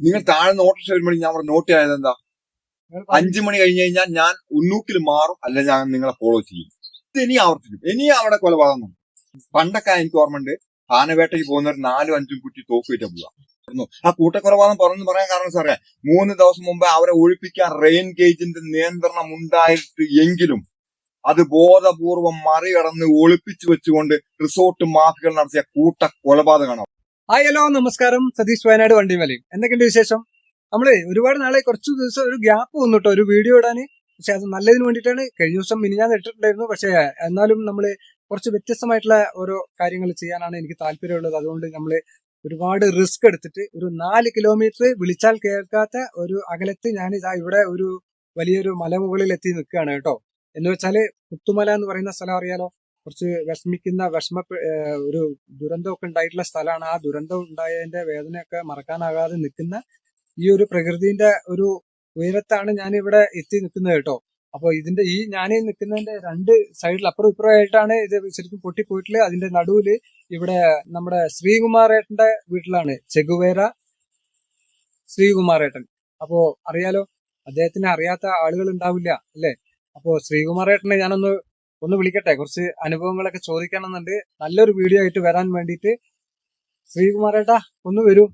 നിങ്ങൾ താഴെ നോട്ടീസ് വരുമ്പോൾ ഞാൻ പറഞ്ഞ നോട്ട് ആയത് എന്താ 5 മണി കഴിഞ്ഞ് കഴിഞ്ഞാൽ ഞാൻ ഉന്നൂക്കിൽ മാറും, അല്ല ഞാൻ നിങ്ങളെ ഫോളോ ചെയ്യും. ഇത് ഇനി ആവർത്തിക്കും. ഇനി അവിടെ കൊലപാതകം. പണ്ടൊക്കെ എനിക്ക് ഓർമ്മയുണ്ട്, ആനവേട്ടയ്ക്ക് പോകുന്നവർ 4-5 കുറ്റി തോക്ക് വെച്ചാൽ പോവാ. ആ കൂട്ടക്കൊലപാതകം പറയാൻ കാരണം സാറേ, 3 ദിവസം മുമ്പ് അവരെ ഒഴിപ്പിക്കാൻ റെയിൻ ഗേജിന്റെ നിയന്ത്രണം ഉണ്ടായിട്ട് എങ്കിലും അത് ബോധപൂർവം മറികടന്ന് ഒളിപ്പിച്ചു വെച്ചുകൊണ്ട് റിസോർട്ട് മാഫികൾ നടത്തിയ കൂട്ടക്കൊലപാതകമാണ്. ഹായ് ഹലോ നമസ്കാരം, സതീഷ് വയനാട് വണ്ടിമലയും. എന്തൊക്കെയുണ്ട് വിശേഷം? നമ്മള് ഒരുപാട് നാളെ കുറച്ചു ദിവസം ഒരു ഗ്യാപ്പ് വന്നിട്ടോ ഒരു വീഡിയോ ഇടാന്. പക്ഷെ അത് നല്ലതിന് വേണ്ടിയിട്ടാണ്. കഴിഞ്ഞ ദിവസം മിനിഞ്ഞാന്ന് ഇട്ടിട്ടുണ്ടായിരുന്നു. പക്ഷെ എന്നാലും നമ്മള് കുറച്ച് വ്യത്യസ്തമായിട്ടുള്ള ഓരോ കാര്യങ്ങൾ ചെയ്യാനാണ് എനിക്ക് താല്പര്യമുള്ളത്. അതുകൊണ്ട് നമ്മള് ഒരുപാട് റിസ്ക് എടുത്തിട്ട് ഒരു 4 കിലോമീറ്റർ വിളിച്ചാൽ കേൾക്കാത്ത ഒരു അകലത്ത് ഞാൻ ഇതാ ഇവിടെ ഒരു വലിയൊരു മലമുകളിൽ എത്തി നിൽക്കുകയാണ് കേട്ടോ. എന്ന് വെച്ചാല് പുത്തുമല എന്ന് പറയുന്ന സ്ഥലം അറിയാലോ. കുറച്ച് ഒരു ദുരന്തമൊക്കെ ഉണ്ടായിട്ടുള്ള സ്ഥലമാണ്. ആ ദുരന്തം ഉണ്ടായതിന്റെ വേദനയൊക്കെ മറക്കാനാകാതെ നിൽക്കുന്ന ഈ ഒരു പ്രകൃതിന്റെ ഒരു ഉയരത്താണ് ഞാൻ ഇവിടെ എത്തി നിൽക്കുന്നത് കേട്ടോ. അപ്പൊ ഇതിന്റെ ഞാൻ നിൽക്കുന്നതിന്റെ 2 സൈഡിൽ അപ്പുറം ഇപ്പുറം ആയിട്ടാണ് ഇത് ശരിക്കും പൊട്ടിപ്പോയിട്ടുള്ളത്. അതിന്റെ നടുവില് ഇവിടെ നമ്മുടെ ശ്രീകുമാരേട്ടന്റെ വീട്ടിലാണ്, ചെഗുവേര ശ്രീകുമാരേട്ടൻ. അപ്പോ അറിയാലോ, അദ്ദേഹത്തിനെ അറിയാത്ത ആളുകൾ ഉണ്ടാവില്ല അല്ലെ. അപ്പോ ശ്രീകുമാരേട്ടനെ ഞാനൊന്ന് വിളിക്കട്ടെ, കുറച്ച് അനുഭവങ്ങളൊക്കെ ചോദിക്കണമെന്നുണ്ട്. നല്ലൊരു വീഡിയോ ആയിട്ട് വരാൻ വേണ്ടിയിട്ട്. ശ്രീകുമാരേട്ടാ ഒന്ന് വരൂ.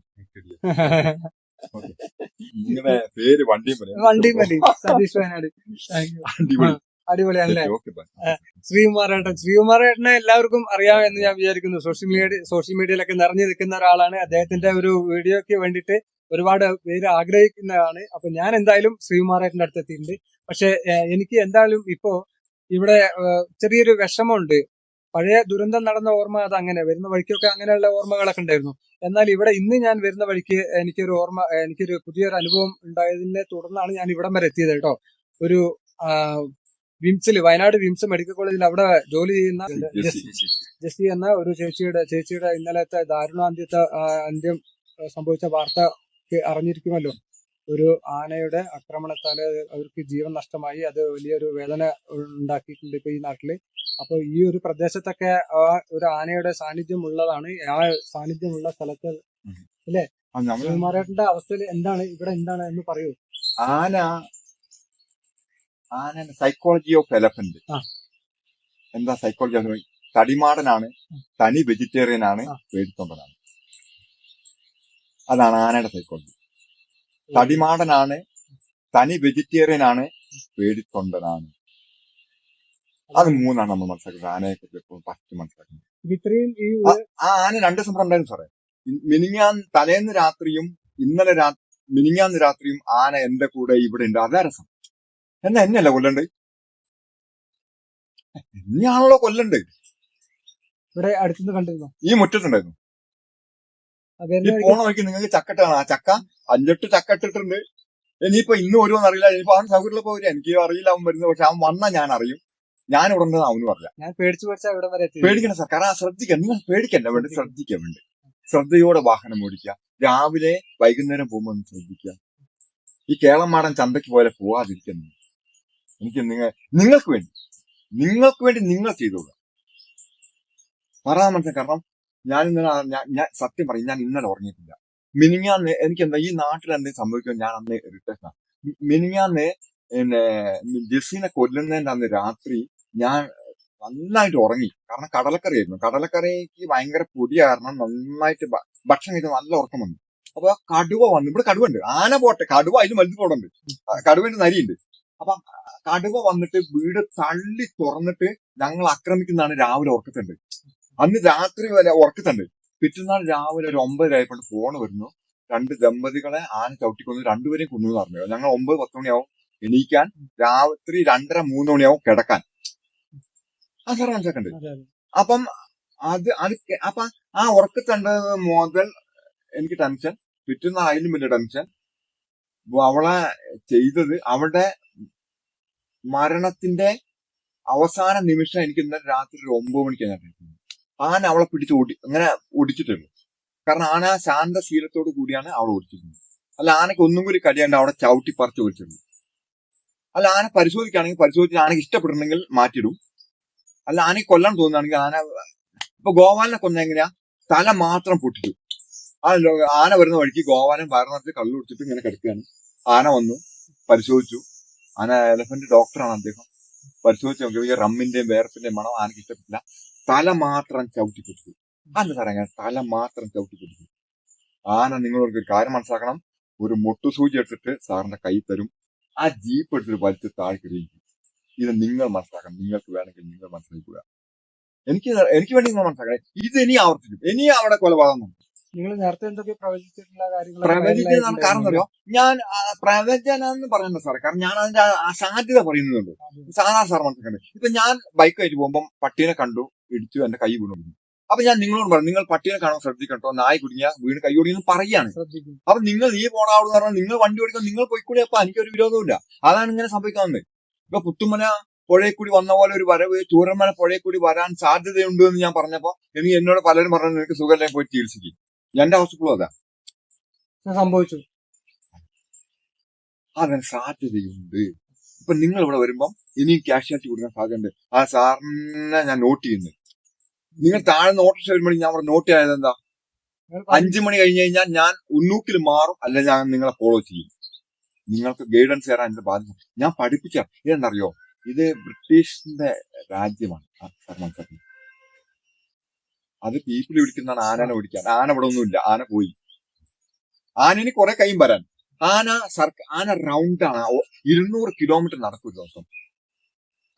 വണ്ടിമലി സതീഷ് വയനാട്. അടിപൊളിയാണല്ലേ ശ്രീകുമാരേട്ടനെ എല്ലാവർക്കും അറിയാമെന്ന് ഞാൻ വിചാരിക്കുന്നു. സോഷ്യൽ മീഡിയയിലൊക്കെ നിറഞ്ഞു നിൽക്കുന്ന ഒരാളാണ്. അദ്ദേഹത്തിന്റെ ഒരു വീഡിയോക്ക് വേണ്ടിയിട്ട് ഒരുപാട് പേര് ആഗ്രഹിക്കുന്നതാണ്. അപ്പൊ ഞാൻ എന്തായാലും ശ്രീകുമാരേട്ടന്റെ അടുത്ത് എത്തിയിട്ടുണ്ട്. പക്ഷെ എനിക്ക് എന്തായാലും ഇപ്പോ ഇവിടെ ചെറിയൊരു വിഷമമുണ്ട്. പഴയ ദുരന്തം നടന്ന ഓർമ്മ അത് അങ്ങനെ വരുന്ന വഴിക്കൊക്കെ അങ്ങനെയുള്ള ഓർമ്മകളൊക്കെ ഉണ്ടായിരുന്നു. എന്നാൽ ഇവിടെ ഇന്ന് ഞാൻ വരുന്ന വഴിക്ക് എനിക്കൊരു പുതിയൊരു അനുഭവം ഉണ്ടായതിനെ തുടർന്നാണ് ഞാൻ ഇവിടം വരെ എത്തിയത് കേട്ടോ. ഒരു വയനാട് വിംസ് മെഡിക്കൽ കോളേജിൽ അവിടെ ജോലി ചെയ്യുന്ന ജെസ്സി എന്ന ഒരു ചേച്ചിയുടെ ഇന്നലത്തെ അന്ത്യം സംഭവിച്ച വാർത്ത അറിഞ്ഞിരിക്കുമല്ലോ. ഒരു ആനയുടെ ആക്രമണത്താൽ അവർക്ക് ജീവൻ നഷ്ടമായി. അത് വലിയൊരു വേദന ഉണ്ടാക്കിയിട്ടുണ്ട് ഇപ്പൊ ഈ നാട്ടില്. അപ്പൊ ഈ ഒരു പ്രദേശത്തൊക്കെ ആ ഒരു ആനയുടെ സാന്നിധ്യം ഉള്ളതാണ്. ആ സാന്നിധ്യമുള്ള സ്ഥലത്ത് അല്ലെ ശ്രീകുമാരേട്ടന്റെ അവസ്ഥയിൽ ഇവിടെ എന്താണ് എന്ന് പറയൂ. ആന സൈക്കോളജി ഓഫ് എലഫന്റ്. എന്താ സൈക്കോളജി? തടിമാടനാണ്, തനി വെജിറ്റേറിയൻ ആണ്, പേടിത്തൊണ്ടനാണ്. അതാണ് ആനയുടെ സൈക്കോളജി. തടിമാടനാണ്, തനി വെജിറ്റേറിയൻ ആണ്, പേടിത്തൊണ്ടനാണ്. അത് 3 നമ്മൾ മനസ്സിലാക്കുന്നത്. ആനയെ കുറിച്ച് ഫസ്റ്റ് മനസ്സിലാക്കുന്നത്. ആ ആന 2 ദിവസം ഉണ്ടായിരുന്നു സാറേ. തലേന്ന് രാത്രിയും മിനിഞ്ഞാന്ന് രാത്രിയും ആന എന്റെ കൂടെ ഇവിടെ ഉണ്ട്. അതാ രസം. എന്നാ എന്നെയല്ല കൊല്ലണ്ട്, എന്നെയാണല്ലോ കൊല്ലണ്ട്. ഇവിടെ അടുത്തുനിന്ന് കണ്ടിരുന്നു. ഈ മുറ്റത്തുണ്ടായിരുന്നു. ഈ പോണ വഴിക്ക് നിങ്ങൾക്ക് ചക്കട്ടാണ്. ആ ചക്ക 5-8 ചക്ക ഇട്ടിട്ടുണ്ട്. ഇനിയിപ്പോ ഇന്ന് വരുമോന്ന് അറിയില്ല. ഇനിയിപ്പോ അവൻ സൗകര്യമുള്ള പോരില്ല. എനിക്ക് അറിയില്ല അവൻ വരുന്നത്. പക്ഷെ അവൻ വന്നാൽ ഞാൻ അറിയും. ഞാൻ ഇവിടെ ഉണ്ടെന്ന് അവന് പറയാം. ഞാൻ പേടിക്കണം സാർ. കാരണം ശ്രദ്ധിക്കാം. നിങ്ങൾ പേടിക്കണ്ട, വേണ്ടി ശ്രദ്ധിക്കാൻ വേണ്ടി. ശ്രദ്ധയോടെ വാഹനം ഓടിക്കുക. രാവിലെ വൈകുന്നേരം പോകുമ്പോൾ ഒന്ന് ശ്രദ്ധിക്കുക. ഈ കേളമാടൻ ചന്തയ്ക്ക് പോലെ പോവാതിരിക്കുന്നു. എനിക്ക് നിങ്ങൾക്ക് വേണ്ടി നിങ്ങൾ ചെയ്തോളൂ. പറയാൻ മനസ്സിലാക്കാം. കാരണം ഞാൻ സത്യം പറയും, ഞാൻ ഇന്നലെ ഉറങ്ങിയിട്ടില്ല. മിനിഞ്ഞാന്ന് എനിക്കെന്താ ഈ നാട്ടിൽ എന്തെങ്കിലും സംഭവിക്കുമോ ഞാൻ അന്ന് ഇറിറ്റേഷനാ. മിനിഞ്ഞാന്ന് ജെസ്സിനെ കൊല്ലുന്നതിന്റെ അന്ന് രാത്രി ഞാൻ നന്നായിട്ട് ഉറങ്ങി. കാരണം കടലക്കറിയായിരുന്നു. കടലക്കറിക്ക് ഭയങ്കര പൊടി കാരണം നന്നായിട്ട് ഭക്ഷണം കഴിച്ച് നല്ല ഉറക്കം വന്നു. അപ്പൊ കടുവ വന്നു. ഇവിടെ കടുവ ഉണ്ട്. ആന പോട്ടെ, കടുവ അതിൽ വലുത് പോടുണ്ട്. കടുവന്റെ നരിയുണ്ട്. അപ്പൊ കടുവ വന്നിട്ട് വീട് തള്ളി തുറന്നിട്ട് ഞങ്ങൾ ആക്രമിക്കുന്നതാണ് രാവിലെ ഉറക്കത്തുണ്ട്. അന്ന് രാത്രി വരെ ഉറക്കത്തുണ്ട്. പിറ്റന്നാൾ രാവിലെ ഒരു 9 ആയപ്പോൾ ഫോണ് വരുന്നു. 2 ദമ്പതികളെ ആന ചവിട്ടിക്കൊന്നു, 2 പേരെയും കൊന്നു എന്ന് പറഞ്ഞു. ഞങ്ങൾ 9-10 മണിയാവും എണീക്കാൻ. രാത്രി 2:30-3 മണിയാവും കിടക്കാൻ. ആ സാർ മനസ്സിലാക്കണ്ട്. അപ്പം അപ്പൊ ആ ഉറക്കത്തണ്ടത് മുതൽ എനിക്ക് ടെൻഷൻ. പിറ്റുന്ന അതിലും വലിയ ടെൻഷൻ. അവളെ ചെയ്തത് അവളുടെ മരണത്തിന്റെ അവസാന നിമിഷം എനിക്ക് ഇന്നലെ രാത്രി ഒരു 9 മണിക്ക് ഞാൻ ആന അവളെ അങ്ങനെ ഓടിച്ചിട്ടുള്ളൂ. കാരണം ആന ശാന്തശീലത്തോടു കൂടിയാണ് അവളെ ഓടിച്ചിരുന്നത്. അല്ല ആനക്ക് ഒന്നും കൂടി കടിയാണ്ട് അവിടെ ചവിട്ടി പറിച്ച് ഓടിച്ചിരുന്നു. അല്ല ആന പരിശോധിച്ച് ആനക്ക് ഇഷ്ടപ്പെടണമെങ്കിൽ മാറ്റിയിടും. അല്ല ആനയെ കൊല്ലാൻ തോന്നുകയാണെങ്കിൽ ഇപ്പൊ ഗോപാലിനെ കൊന്ന എങ്ങനെയാ? തല മാത്രം പൊട്ടിച്ചു. ആന വരുന്ന വഴിക്ക് ഗോവാനം വയറിനകത്ത് കള്ളു കുടിച്ചിട്ട് ഇങ്ങനെ കിടക്കുകയാണ്. ആന വന്നു പരിശോധിച്ചു. ആന എലഫന്റ് ഡോക്ടറാണ് അദ്ദേഹം. പരിശോധിച്ച് നോക്കിയപ്പോൾ ഈ റമ്മിന്റെയും വേർപ്പിന്റെയും മണം ആനക്ക് ഇഷ്ടപ്പെട്ടില്ല. തല മാത്രം ചവിട്ടി കൊടുത്തു. അന്ന് സാറേ അങ്ങനെ തല മാത്രം ചവിട്ടി കൊടുത്തു. ആന നിങ്ങളോട് ഒരു കാര്യം മനസ്സിലാക്കണം. ഒരു മുട്ടുസൂചി എടുത്തിട്ട് സാറിന്റെ കൈ തരും. ആ ജീപ്പ് എടുത്തിട്ട് വലിച്ച് താഴ്ക്കിറിയിക്കും. ഇത് നിങ്ങൾ മനസ്സിലാക്കണം. നിങ്ങൾക്ക് വേണമെങ്കിൽ നിങ്ങൾ മനസ്സിലാക്കുക. എനിക്ക് വേണ്ടി നിങ്ങൾ മനസ്സിലാക്കണം. ഇത് ഇനി ആവർത്തിക്കും. ഇനി അവിടെ കൊലപാതകം നടക്കും. നിങ്ങൾ നേരത്തെ എന്തൊക്കെ പ്രവചിച്ചിട്ടുള്ള പ്രവചിച്ചതാണ്. കാരണം അറിയോ, ഞാൻ പ്രവചനം എന്ന് പറയുന്നത് സാറേ, കാരണം ഞാൻ അതിന്റെ സാധ്യത പറയുന്നുണ്ട്. സാധാരണ സാർ മനസ്സിലാക്കണ്ടേ. ഇപ്പൊ ഞാൻ ബൈക്കായിട്ട് പോകുമ്പോൾ പട്ടീനെ കണ്ടു, ഇടിച്ചു, എന്റെ കൈ വീണു. അപ്പൊ ഞാൻ നിങ്ങളോട് പറഞ്ഞു, നിങ്ങൾ പട്ടീനെ കാണാൻ ശ്രദ്ധിക്കട്ടോ, നായി കുടുങ്ങിയ വീണ് കൈ ഓടിയെന്ന് പറയാണ്. അപ്പൊ നിങ്ങൾ ഈ പോണാവെന്ന് പറഞ്ഞാൽ നിങ്ങൾ വണ്ടി ഓടിക്കാൻ നിങ്ങൾ പോയിക്കൂടി. അപ്പൊ എനിക്കൊരു വിരോധമില്ല. അതാണ് ഇങ്ങനെ സംഭവിക്കാവുന്നത്. ഇപ്പൊ പുത്തുമല പുഴയിൽ കൂടി വന്ന പോലെ ഒരു വരവ് ചൂരന്മല പുഴയിൽ കൂടി വരാൻ സാധ്യതയുണ്ട് എന്ന് ഞാൻ പറഞ്ഞപ്പോ എനിക്ക് എന്നോട് പലരും പറഞ്ഞു, നിനക്ക് സുഖമല്ലേ പോയി ചികിത്സിക്കും. എന്റെ ഹോസ്പിറ്റലും അതാ സംഭവിച്ചു. അതിന് സാധ്യതയുണ്ട്. ഇപ്പൊ നിങ്ങൾ ഇവിടെ വരുമ്പം ഇനിയും ക്യാഷ്വാലിറ്റി കൊടുക്കാൻ സാധ്യതയുണ്ട്. ആ സാറിനെ ഞാൻ നോട്ട് ചെയ്യുന്നത്. നിങ്ങൾ താഴെ നോട്ടീസ് വരുമ്പോൾ ഞാൻ ഇവിടെ നോട്ട് ചെയ്യാതെ എന്താ, 5 മണി കഴിഞ്ഞ് കഴിഞ്ഞാൽ ഞാൻ ഉന്നൂക്കിൽ മാറും, അല്ല ഞാൻ നിങ്ങളെ ഫോളോ ചെയ്യും. നിങ്ങൾക്ക് ഗൈഡൻസ് തരാൻ എന്റെ ബാധ്യത. ഞാൻ പഠിപ്പിച്ച ഇതെന്തറിയോ, ഇത് ബ്രിട്ടീഷിന്റെ രാജ്യമാണ്. സാർ മനസ്സിലാക്കി. അത് പീപ്പിൾ പിടിക്കുന്നതാണ് ആനനെ ഓടിക്കാൻ. ആന ഇവിടെ ഒന്നുമില്ല, ആന പോയി. ആനന് കുറെ കൈയും വരാൻ. ആന റൗണ്ടാണ്. 200 കിലോമീറ്റർ നടക്കും ഒരു ദിവസം.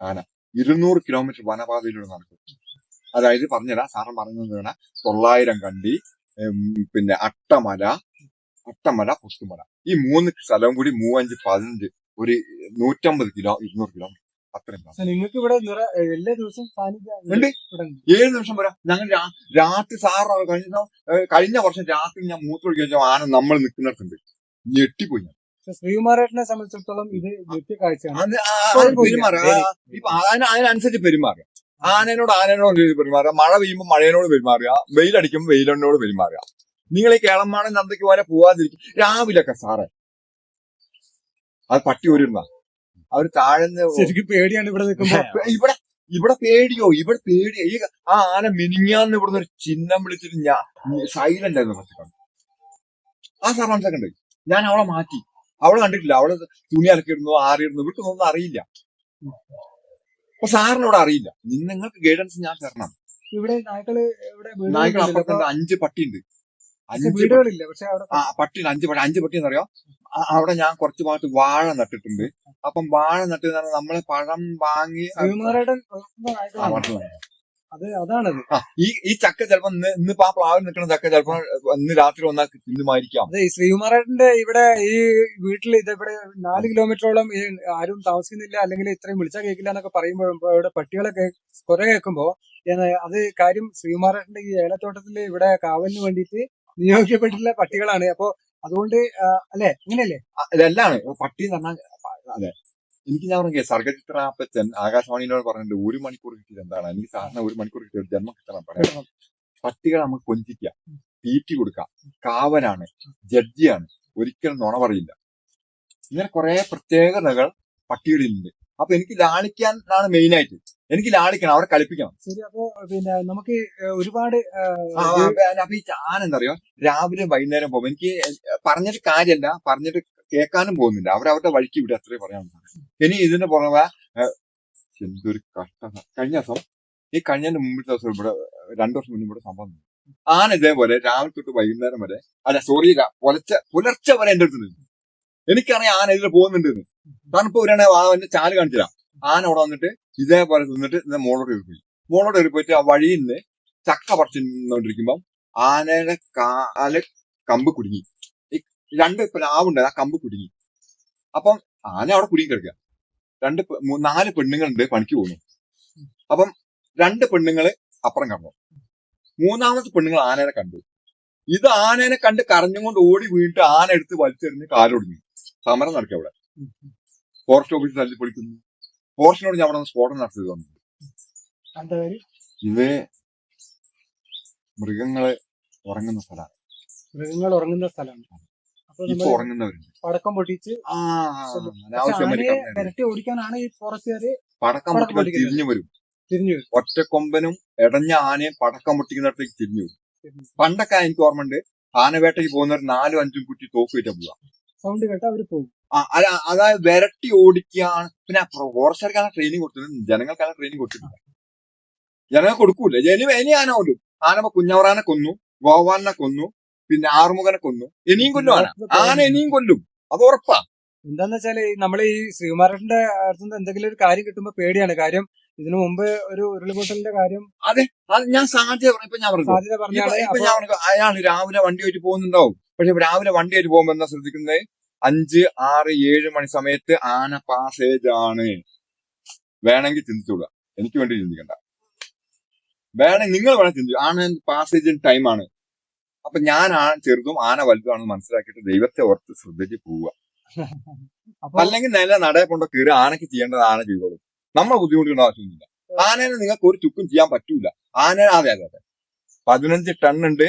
ആന 200 കിലോമീറ്റർ വനപാതയിലൂടെ നടക്കും. അതായത് പറഞ്ഞുതരാം, സാറൻ പറഞ്ഞത് 900 കണ്ടി, പിന്നെ അട്ടമല, പുത്തുമല, ഈ 3 സ്ഥലവും കൂടി 3, 5, 15, ഒരു 150 കിലോ, 200 കിലോമീറ്റർ അത്രയും. നിങ്ങൾക്ക് ഇവിടെ എല്ലാ ദിവസവും ഉണ്ട്. 7 നിമിഷം വരാം. ഞങ്ങൾ രാത്രി സാറ് കഴിഞ്ഞ വർഷം രാത്രി ഞാൻ മൂത്രമൊഴിക്കാൻ വെച്ചാൽ ആന നമ്മൾ നിൽക്കുന്നിടത്തുണ്ട്. ഞെട്ടിപ്പോയി ഞാൻ. ശ്രീകുമാരേട്ടനെ സംബന്ധിച്ചിടത്തോളം ഇത് നിത്യകാഴ്ചയാണ്. ഇപ്പൊ അതിനനുസരിച്ച് പെരുമാറുക. ആനയോട് പെരുമാറുക. മഴ പെയ്യുമ്പോൾ മഴയോട് പെരുമാറുക. വെയിലടിക്കുമ്പോൾ വെയിലിനോട് പെരുമാറുക. നിങ്ങൾ ഈ കേളമ്മാടൻ ചന്തയ്ക്ക് പോലെ പോവാതിരിക്കും. രാവിലൊക്കെ സാറേ അത് പട്ടി ഊരിടുന്ന അവര് താഴ്ന്ന് ശരിക്കും പേടിയാണ് ഇവിടെ നിൽക്കുമ്പോ. ഇവിടെ പേടിയോ? ഇവിടെ പേടിയോ? ഈ ആ ആന മിനിങ്ങാന്ന് ഇവിടുന്ന് ഒരു ചിഹ്നം വിളിച്ചിട്ട് ഞാൻ സൈലന്റ് ആയിരുന്നു മനസ്സിലാക്കണം. ആ സാർ മനസ്സിലാക്കണ്ടേ. ഞാൻ അവളെ മാറ്റി. അവളെ കണ്ടിട്ടില്ല. അവള് തുണി അലക്കിടുന്നു, ആറിയിടുന്നു, ഇവർക്കൊന്നും അറിയില്ല. അപ്പൊ സാറിനോട് അറിയില്ല. നിങ്ങൾക്ക് ഗൈഡൻസ് ഞാൻ തരണം. ഇവിടെ നായ്ക്കൾ അപ്പുറത്തുണ്ട് 5 പട്ടിയുണ്ട്. 5 വീടുകളില്ല, പക്ഷെ പട്ടിയുണ്ട്. 5 പട്ടി എന്നറിയോ. അവിടെ ഞാൻ കുറച്ച് ഭാഗത്ത് വാഴ നട്ടിട്ടുണ്ട്. അപ്പം വാഴ നട്ട് നമ്മളെ പഴം വാങ്ങി അതാണത്. ഈ ചക്ക ചിലപ്പോ ഇന്നിപ്പോ ആ പ്ലാവിൽ നിൽക്കുന്ന ചക്ക ചിലപ്പോ ഇന്ന് രാത്രി വന്നാൽ തിന്നുമായിരിക്കാം. അതെ, ഈ ശ്രീകുമാരേട്ടന്റെ ഇവിടെ ഈ വീട്ടിൽ ഇതെവിടെ 4 കിലോമീറ്ററോളം ആരും താമസിക്കുന്നില്ല, അല്ലെങ്കിൽ ഇത്രയും വിളിച്ചാൽ കേൾക്കില്ല എന്നൊക്കെ പറയുമ്പോൾ ഇവിടെ പട്ടികളൊക്കെ കുറെ കേൾക്കുമ്പോ അത് കാര്യം ശ്രീകുമാരേട്ടന്റെ ഈ ഏലത്തോട്ടത്തില് ഇവിടെ കാവലിന് വേണ്ടിയിട്ട് നിയോഗിക്കപ്പെട്ടിട്ടുള്ള പട്ടികളാണ്. അപ്പൊ അതുകൊണ്ട് അല്ലെ, ഇങ്ങനെയല്ലേ ഇതെല്ലാം പട്ടി എന്ന് പറഞ്ഞാൽ. അതെ, എനിക്ക് ഞാൻ പറഞ്ഞേ സർഗചിത്രാപ്പച്ചൻ ആകാശവാണിയോട് പറഞ്ഞിട്ട് 1 മണിക്കൂർ കിട്ടിയത് എന്താണ്, എനിക്ക് സാറിന് 1 മണിക്കൂർ കിട്ടിയ ഒരു ജന്മം കിട്ടണം പറയാം. പട്ടികളെ നമുക്ക് കൊഞ്ചിക്കാം, തീറ്റി കൊടുക്കാം, കാവലാണ്, ജഡ്ജിയാണ്, ഒരിക്കലും നുണ പറയില്ല. ഇങ്ങനെ കുറെ പ്രത്യേകതകൾ പട്ടികളിലുണ്ട്. അപ്പൊ എനിക്ക് ലാളിക്കാനാണ് മെയിനായിട്ട്. എനിക്ക് ലാളിക്കണം, അവരെ കളിപ്പിക്കണം. ശരി. അപ്പൊ പിന്നെ നമുക്ക് ഒരുപാട് അപ്പൊ ഈ ആനെന്തറിയോ, രാവിലെ വൈകുന്നേരം പോകും. എനിക്ക് പറഞ്ഞിട്ട് കാര്യമല്ല, പറഞ്ഞിട്ട് കേൾക്കാനും പോകുന്നില്ല. അവരവരുടെ വഴിക്ക് വിടുക, അത്രേ പറയാൻ. ഇനി ഇതിന് പുറമെ എന്തൊരു കഷ്ടം. കഴിഞ്ഞ മുമ്പിലത്തെ ദിവസം ഇവിടെ 2 വർഷം മുന്നേ ഇവിടെ സംഭവം. ആന ഇതേപോലെ രാവിലെ തൊട്ട് വൈകുന്നേരം വരെ, അല്ല സോറി, പുലർച്ചെ വരെ എന്റെ അടുത്ത് നിന്നു. എനിക്കറിയാം ആന ഇതിൽ പോകുന്നുണ്ടെന്ന്. തണുപ്പ് വരികയാണെങ്കിൽ അവന്റെ ചാല് കാണിച്ചില്ല. ആന അവിടെ വന്നിട്ട് ഇതേപോലെ നിന്നിട്ട് മോളോട് കയറി പോയിട്ട് ആ വഴിയിൽ നിന്ന് ചക്ക പറിച്ചുകൊണ്ടിരിക്കുമ്പം ആനയുടെ കാല് കമ്പ് കുടുങ്ങി. ഈ 2 പ്ലാവുണ്ട്, ആ കമ്പ് കുടുങ്ങി. അപ്പം ആന അവിടെ കുടുങ്ങി കിടക്കുക. 4 പെണ്ണുങ്ങളുണ്ട് പണിക്ക് പോകുന്നു. അപ്പം 2 പെണ്ണുങ്ങള് അപ്പുറം കണ്ടു. 3ാമത്തെ പെണ്ണുങ്ങൾ ആനേനെ കണ്ടു. ഇത് ആനേനെ കണ്ട് കരഞ്ഞുകൊണ്ട് ഓടി വീണിട്ട് ആന എടുത്ത് വലിച്ചെറിഞ്ഞ് കാലൊടിഞ്ഞു. സമരം നടക്കുക അവിടെ. ഫോറസ്റ്റ് ഓഫീസ് തല്ലി പൊളിക്കുന്നു. ഫോറസ്റ്റിനോട് ഞാൻ അവിടെ സ്ഫോടനം നടത്തിയത് വന്നു. ഇത് മൃഗങ്ങള് ഉറങ്ങുന്ന സ്ഥലമാണ്. മൃഗങ്ങൾ ഉറങ്ങുന്ന സ്ഥലമാണ്. ഇപ്പൊ ഉറങ്ങുന്നവരുണ്ട്. പടക്കം പൊട്ടിച്ച് വരട്ടി ഓടിക്കാനാണ് ഈ ഫോറസ്റ്റുകാര്. പടക്കം പൊട്ടിക്കാൻ തിരിഞ്ഞു വരും. ഒറ്റക്കൊമ്പനും ഇടഞ്ഞ ആനയും പടക്കം പൊട്ടിക്കുന്നിടത്തേക്ക് തിരിഞ്ഞു വരും. പണ്ടൊക്കെ എനിക്ക് ഓർമ്മയുണ്ട്, ആനവേട്ടയ്ക്ക് പോകുന്നവർ 4-5 കുറ്റി തോക്ക് വെച്ചാ പോവുക. സൗണ്ട് കേട്ടാ അവര് പോകും. അതായത് വിരട്ടി ഓടിക്കുകയാണ്. പിന്നെ ഫോറസ്റ്റുകാർക്കാണ് ട്രെയിനിങ് കൊടുത്തത്, ജനങ്ങൾക്കാണ് ട്രെയിനിങ് കൊടുത്തിട്ടില്ല. ജനങ്ങൾ കൊടുക്കൂല. ഇനി ആന കൊല്ലും. ആന കുഞ്ഞവറാനെ കൊന്നു, ഗോവാലിനെ കൊന്നു, പിന്നെ ആറുമുഖനെ കൊന്നു, ഇനിയും കൊല്ലും ആന ഇനിയും കൊല്ലും, അത് ഉറപ്പാ. എന്താന്ന് വെച്ചാല് നമ്മള് ഈ ശ്രീകുമാരന്റെ അടുത്തുനിന്ന് എന്തെങ്കിലും ഒരു കാര്യം കിട്ടുമ്പോ പേടിയാണ്. കാര്യം ഇതിനു മുമ്പ് ഒരു ഉരുൾപൊട്ടലിന്റെ കാര്യം അത് ഞാൻ സാധ്യത പറഞ്ഞു. ഞാൻ പറഞ്ഞാണ്. പറഞ്ഞു അയാൾ രാവിലെ വണ്ടി വെച്ച് പോകുന്നുണ്ടാവും. പക്ഷെ രാവിലെ വണ്ടി വെച്ച് പോകുമ്പോ എന്താ ശ്രദ്ധിക്കുന്നത്, 5, 6, 7 മണി സമയത്ത് ആന പാസേജ് ആണ്. വേണമെങ്കിൽ ചിന്തിച്ചോളുക, എനിക്ക് വേണ്ടി ചിന്തിക്കണ്ട. വേണമെങ്കിൽ നിങ്ങൾ വേണം ചിന്തിച്ചു. ആന പാസേജിന് ടൈമാണ്. അപ്പൊ ഞാൻ ചെറുതും ആന വലുതാണെന്ന് മനസ്സിലാക്കിയിട്ട് ദൈവത്തെ ഓർത്ത് ശ്രദ്ധിച്ച് പോവുക. അല്ലെങ്കിൽ നല്ല നടയെ കൊണ്ടോ കയറി ആനക്ക് ചെയ്യേണ്ടത് ആന ചെയ്തോളും. നമ്മളെ ബുദ്ധിമുട്ടുള്ള ആവശ്യമൊന്നുമില്ല. ആനേനെ നിങ്ങൾക്ക് ഒരു ചുക്കും ചെയ്യാൻ പറ്റൂല. അതെ 15 ടൺ ഉണ്ട്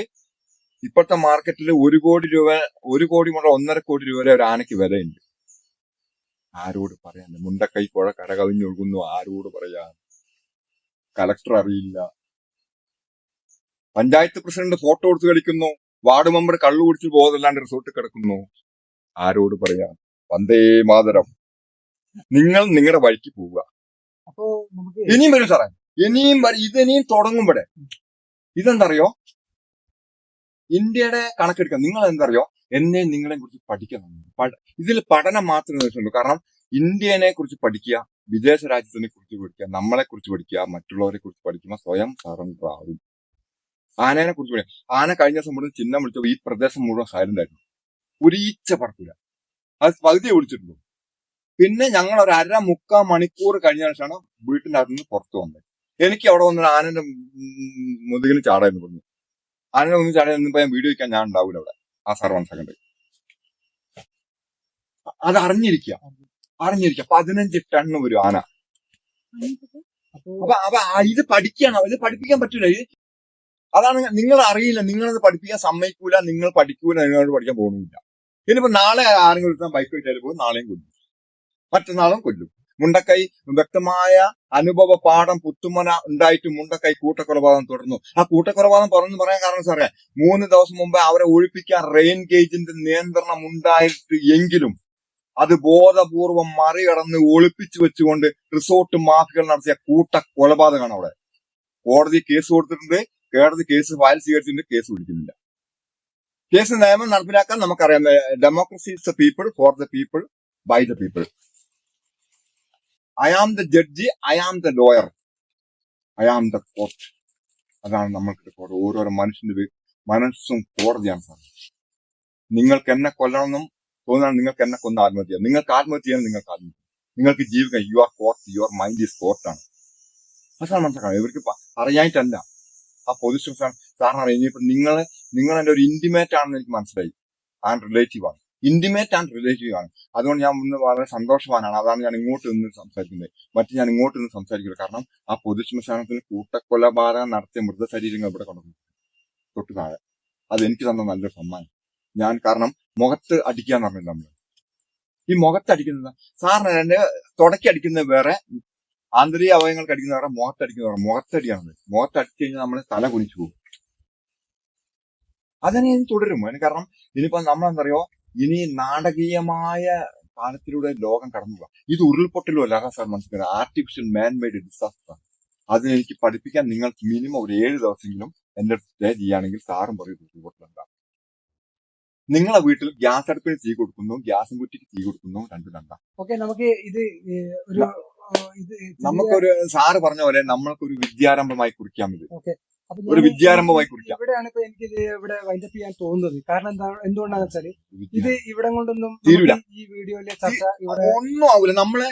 ഇപ്പോഴത്തെ മാർക്കറ്റിൽ. 1 കോടി രൂപ, 1 കോടി മുതൽ 1.5 കോടി രൂപ വരെ ഒരു ആനയ്ക്ക് വിലയുണ്ട്. ആരോട് പറയാൻ? മുണ്ടക്കൈ പുഴ കരകവിഞ്ഞൊഴുകുന്നു, ആരോട് പറയാൻ? കലക്ടർ അറിയില്ല, പഞ്ചായത്ത് പ്രസിഡന്റ് ഫോട്ടോ എടുത്ത് കളിക്കുന്നു, വാർഡ് മെമ്പർ കള്ളു കുടിച്ച് ബോധമില്ലാണ്ട് റിസോർട്ടിൽ കിടക്കുന്നു, ആരോട് പറയാൻ? വന്ദേ മാതരം. നിങ്ങൾ നിങ്ങളുടെ വഴിക്ക് പോവുക. അപ്പോ നമുക്ക് ഇനിയും വരും സാറേ, ഇനിയും ഇനിയും തുടങ്ങുമ്പോഴേ ഇതെന്തറിയോ, ഇന്ത്യയുടെ കണക്കെടുക്കാം. നിങ്ങൾ എന്തറിയോ, എന്നെ നിങ്ങളെ കുറിച്ച് പഠിക്കണം. ഇതിൽ പഠനം മാത്രമേ ആവശ്യമുള്ളൂ. കാരണം ഇന്ത്യനെ കുറിച്ച് പഠിക്കുക, വിദേശ രാജ്യത്തിനെ കുറിച്ച് പഠിക്കുക, നമ്മളെ കുറിച്ച് പഠിക്കുക, മറ്റുള്ളവരെ കുറിച്ച് പഠിക്കുമ്പോൾ സ്വയം സറണ്ടർ ആവും. ആനേനെ കുറിച്ച് പഠിക്കുക. ആന കഴിഞ്ഞ ദിവസം മുഴുവൻ ചിഹ്നം വിളിച്ചപ്പോൾ ഈ പ്രദേശം മുഴുവൻ സൈലന്റ് ആയിരുന്നു. ഒരീച്ച പറക്കില്ല. അത് പകുതിയെ വിളിച്ചിട്ടുള്ളൂ. പിന്നെ ഞങ്ങൾ ഒരു 1.5-3 മണിക്കൂർ കഴിഞ്ഞ ശേഷമാണ് വീട്ടിന്റെ അകത്ത് നിന്ന് പുറത്തു വന്നത്. എനിക്ക് അവിടെ വന്നൊരു ആനന്റെ മുതുകിന് ചാടായിരുന്നു പറഞ്ഞു. ആനയുടെ മുന്നിൽ ചാടാൻ ഞാൻ വീഡിയോ വയ്ക്കാൻ ഞാൻ ഉണ്ടാവില്ല അവിടെ. ആ സാർ മനസ്സിലാക്കണ്ടേ, അത് അറിഞ്ഞിരിക്കുക. 15 ടണ്ണ് വരും ആന. അപ്പൊ ഇത് പഠിക്കണം, ഇത് പഠിപ്പിക്കാൻ പറ്റൂല. അതാണ് നിങ്ങൾ അറിയില്ല, നിങ്ങളത് പഠിപ്പിക്കാൻ സമ്മതിക്കൂല, നിങ്ങൾ പഠിക്കൂല, നിങ്ങളോട് പഠിക്കാൻ പോകുന്നില്ല. ഇനിയിപ്പോ നാളെ ആരെങ്കിലും എടുത്താൽ ബൈക്ക് വെച്ചാൽ പോകും, നാളെയും കൊല്ലും, മറ്റന്നാളും കൊല്ലും. മുണ്ടക്കൈ വ്യക്തമായ അനുഭവ പാഠം പുത്തുമന ഉണ്ടായിട്ട് മുണ്ടക്കൈ കൂട്ടക്കൊലപാതകം തുടർന്നു. ആ കൂട്ടക്കൊലപാതകം പറയാൻ കാരണം സാറേ, 3 ദിവസം മുമ്പ് അവരെ ഒഴിപ്പിക്കാൻ റെയിൻ ഗേജിന്റെ നിയന്ത്രണം ഉണ്ടായിട്ട് എങ്കിലും അത് ബോധപൂർവം മറികടന്ന് ഒളിപ്പിച്ചു വെച്ചുകൊണ്ട് റിസോർട്ട് മാഫിയകൾ നടത്തിയ കൂട്ടക്കൊലപാതകമാണ് അവിടെ. കോടതി കേസ് കൊടുത്തിട്ടുണ്ട്, കോടതി കേസ് ഫയൽ സ്വീകരിച്ചിട്ടുണ്ട്, കേസ് വിളിക്കുന്നില്ല. കേസ് നിയമം നടപ്പിലാക്കാൻ നമുക്കറിയാം. Democracy is the people, for the people, by the people. I am the judge, I am the lawyer, I am the court. അതാണ് നമ്മൾക്ക് ഓരോരോ മനുഷ്യന്റെ മനസ്സും കോടതിയാണ് സാർ. നിങ്ങൾക്ക് എന്നെ കൊല്ലണമെന്നും തോന്നാൻ നിങ്ങൾക്ക് എന്നെ കൊന്ന ആത്മഹത്യ ചെയ്യാം. നിങ്ങൾക്ക് ആത്മഹത്യ ചെയ്യാൻ നിങ്ങൾക്ക് ആത്മഹത്യ, നിങ്ങൾക്ക് ജീവിക്കാം. Your court, your mind is കോർട്ടാണ്. അതാണ് മനസ്സിലാക്കണം. ഇവർക്ക് അറിയായിട്ടല്ല. ആ പൊസിഷൻ സാറിന് ഇനിയിപ്പോ നിങ്ങൾ എന്റെ ഒരു ഇന്റിമേറ്റ് ആണെന്ന് എനിക്ക് മനസ്സിലായി. ആൻഡ് റിലേറ്റീവ് ആണ്, ഇന്റിമേറ്റ് ആൻഡ് റിലേറ്റീവ് ആണ്. അതുകൊണ്ട് ഞാൻ ഇന്ന് വളരെ സന്തോഷവാനാണ്. അതാണ് ഞാൻ ഇങ്ങോട്ട് നിന്ന് സംസാരിക്കുന്നത്. മറ്റു ഞാൻ ഇങ്ങോട്ട് നിന്ന് സംസാരിക്കില്ല. കാരണം ആ പൊതുശ്മശാനത്തിന് കൂട്ടക്കൊലപാതകം നടത്തിയ മൃതശരീരങ്ങൾ ഇവിടെ കൊണ്ടുവന്നു തൊട്ട് താഴെ. അതെനിക്ക് തന്ന നല്ലൊരു സമ്മാനം. ഞാൻ കാരണം മുഖത്ത് അടിക്കാന്ന് പറഞ്ഞില്ല നമ്മള്. ഈ മുഖത്ത് അടിക്കുന്നത് സാറിന് എന്റെ തുടക്കി അടിക്കുന്നത് വേറെ, ആന്തരിക അവയവങ്ങൾക്ക് അടിക്കുന്ന വേറെ, മുഖത്തടിക്കുന്ന വേറെ. മുഖത്തടിയാണത്. മുഖത്തടിച്ചു കഴിഞ്ഞാൽ നമ്മൾ തല കുനിച്ചു പോകും. അതിനെ ഇനി തുടരും. അതിന് കാരണം ഇനിയിപ്പോ നമ്മളെന്തറിയോ, ഇനി നാടകീയമായ കാലത്തിലൂടെ ലോകം കടന്നു പോകാം. ഇത് ഉരുൾപൊട്ടലും അല്ല സാർ, മനസ്സിലാക്കുക. ആർട്ടിഫിഷ്യൽ മാൻ മെയ്ഡ് ഡിസാസ്റ്റർ. അതിന് എനിക്ക് പഠിപ്പിക്കാൻ നിങ്ങൾക്ക് മിനിമം ഒരു 7 ദിവസമെങ്കിലും എന്റെ സ്റ്റേ ചെയ്യുകയാണെങ്കിൽ സാറും പറയും ഉരുൾപൊട്ടലുണ്ടാകും. നിങ്ങളെ വീട്ടിൽ ഗ്യാസ് അടുപ്പിന് തീ കൊടുക്കുന്നു, ഗ്യാസും കുറ്റിക്ക് തീ കൊടുക്കുന്നു, രണ്ടും രണ്ടാം. ഓക്കെ, നമുക്ക് ഇത് ഒരു നമുക്കൊരു സാറ് പറഞ്ഞ പോലെ നമ്മൾക്കൊരു വിദ്യാരംഭമായി കുറിക്കാം. ഇത് ഓക്കെ, ഒരു വിദ്യാരംഭമായി കുറിക്കാം. ഇവിടെയാണ് ഇപ്പൊ എനിക്കിത് ഇവിടെ വൈൻഡപ്പ് ചെയ്യാൻ തോന്നുന്നത്. കാരണം എന്തുകൊണ്ടാന്ന് വെച്ചാല് ഇത് ഇവിടെ കൊണ്ടൊന്നും തീരൂല. ഈ വീഡിയോയിലെ ചർച്ച ഇവിടെ ഒന്നും ആവൂല. നമ്മള്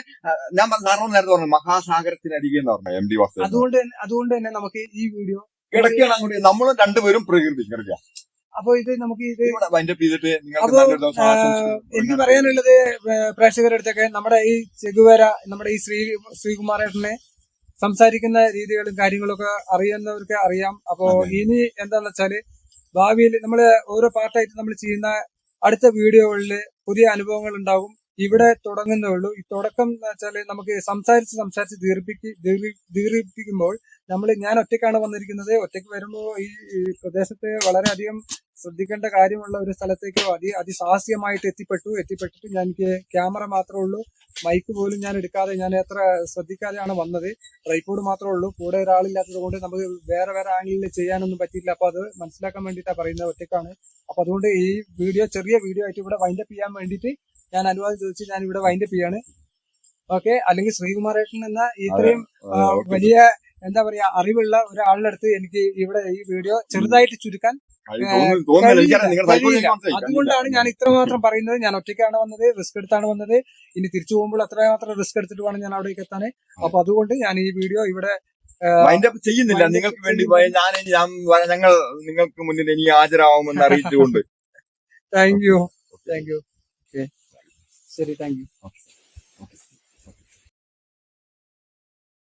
ഞാൻ സാറിന് നേരത്തെ പറഞ്ഞു മഹാസാഗരത്തിനരികെ എന്ന് പറഞ്ഞു MD വാസു. അതുകൊണ്ട് തന്നെ നമുക്ക് ഈ വീഡിയോ ഇടയ്ക്കാണ് അങ്ങോട്ട് നമ്മൾ രണ്ടുപേരും പ്രകൃതി കിടക്കുക. അപ്പൊ ഇത് നമുക്ക് ഇത് വൈൻഡപ്പ് ചെയ്തിട്ട് നിങ്ങൾക്ക് നല്ലൊരു ദിവസം എനിക്ക് പറയാനുള്ളത് പ്രേക്ഷകരുടെ അടുത്തൊക്കെ നമ്മുടെ ഈ ചെഗുവേര, നമ്മുടെ ഈ ശ്രീകുമാരേട്ടനെ സംസാരിക്കുന്ന രീതികളും കാര്യങ്ങളൊക്കെ അറിയുന്നവർക്ക് അറിയാം. അപ്പോ ഇനി എന്താന്ന് വെച്ചാല് ഭാവിയിൽ നമ്മള് ഓരോ പാർട്ടായിട്ട് നമ്മൾ ചെയ്യുന്ന അടുത്ത വീഡിയോകളിൽ പുതിയ അനുഭവങ്ങൾ ഉണ്ടാകും. ഇവിടെ തുടങ്ങുന്നേ ഉള്ളൂ. ഈ തുടക്കം എന്ന് വെച്ചാല് നമുക്ക് സംസാരിച്ച് ദീർഘിപ്പിക്കുമ്പോൾ ഞാൻ ഒറ്റയ്ക്കാണ് വന്നിരിക്കുന്നത്. ഒറ്റയ്ക്ക് വരുമ്പോൾ ഈ പ്രദേശത്ത് വളരെയധികം ശ്രദ്ധിക്കേണ്ട കാര്യമുള്ള ഒരു സ്ഥലത്തേക്ക് അതിസാഹസികമായിട്ട് എത്തിപ്പെട്ടിട്ട് എനിക്ക് ക്യാമറ മാത്രമേ ഉള്ളൂ, മൈക്ക് പോലും ഞാൻ എടുക്കാതെ, ഞാൻ എത്ര ശ്രദ്ധിക്കാതെയാണ് വന്നത്. ട്രൈപോഡ് മാത്രമേ ഉള്ളൂ, കൂടെ ഒരാളില്ലാത്തത് കൊണ്ട് നമുക്ക് വേറെ ആംഗിളിൽ ചെയ്യാനൊന്നും പറ്റിയില്ല. അപ്പൊ അത് മനസ്സിലാക്കാൻ വേണ്ടിയിട്ടാണ് പറയുന്നത്, ഒറ്റയ്ക്കാണ്. അപ്പൊ അതുകൊണ്ട് ഈ ചെറിയ വീഡിയോ ആയിട്ട് ഇവിടെ വൈൻഡപ്പ് ചെയ്യാൻ വേണ്ടിയിട്ട് ഞാൻ അനുവാദം ചോദിച്ച് ഞാൻ ഇവിടെ വൈൻഡപ്പ് ചെയ്യാണ്. ഓക്കെ. അല്ലെങ്കിൽ ശ്രീകുമാരേട്ടൻ എന്ന ഇത്രയും വലിയ എന്താ പറയാ അറിവുള്ള ഒരാളുടെ അടുത്ത് എനിക്ക് ഇവിടെ ഈ വീഡിയോ ചെറുതായിട്ട് ചുരുക്കാൻ കഴിയില്ല. അതുകൊണ്ടാണ് ഞാൻ ഇത്രമാത്രം പറയുന്നത്. ഞാൻ ഒറ്റയ്ക്കാണ് വന്നത്, റിസ്ക് എടുത്താണ് വന്നത്. ഇനി തിരിച്ചു പോകുമ്പോൾ അത്രമാത്രം റിസ്ക് എടുത്തിട്ട് വേണം ഞാൻ അവിടേക്ക് എത്താൻ. അപ്പൊ അതുകൊണ്ട് ഞാൻ ഈ വീഡിയോ ഇവിടെ വൈൻഡപ്പ് ചെയ്യുന്നില്ല. നിങ്ങൾക്ക് വേണ്ടി ഞങ്ങൾ നിങ്ങൾക്ക് മുന്നിൽ ഇനി ഹാജരാകുമെന്ന് അറിയിച്ചുകൊണ്ട് താങ്ക് യു. ശരി, താങ്ക് യു.